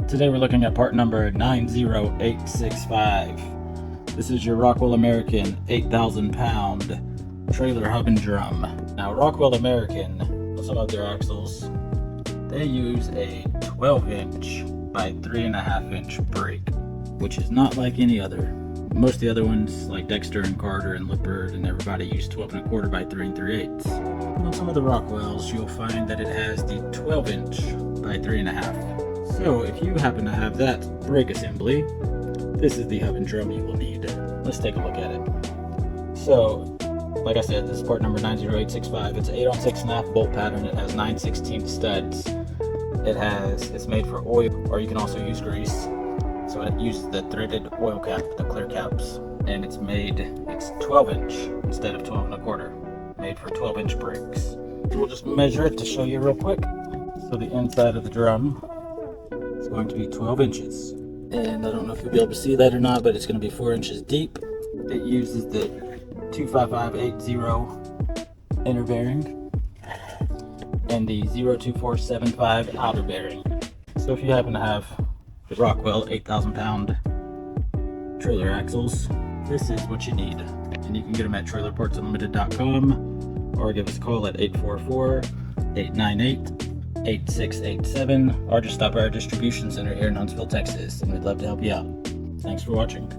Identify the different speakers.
Speaker 1: Today we're looking at part number 90865. This is your Rockwell American 8,000 pound trailer hub and drum. Now Rockwell American, on some of their axles, they use a 12-inch by 3.5-inch brake, which is not like any other. Most of the other ones, like Dexter and Carter and Lippert and everybody, use 12.25 by 3 3/8. On some of the Rockwells, you'll find that it has the 12-inch by 3.5. So if you happen to have that brake assembly, this is the hub and drum you will need. Let's take a look at it. So, like I said, this is part number 90865. It's an 8-on-6 snap bolt pattern. It has 9/16 studs. It's made for oil, or you can also use grease. So it uses the threaded oil cap, the clear caps, and it's 12-inch instead of 12.25, made for 12-inch brakes. So we'll just measure it to show you real quick. So the inside of the drum is going to be 12 inches. And I don't know if you'll be able to see that or not, but it's going to be 4 inches deep. It uses the 25580 inner bearing and the 02475 outer bearing. So if you happen to have the Rockwell 8,000 pound trailer axles, this is what you need. And you can get them at trailerpartsunlimited.com or give us a call at 844-898-8687, or just stop by our distribution center here in Huntsville, Texas, and we'd love to help you out. Thanks for watching.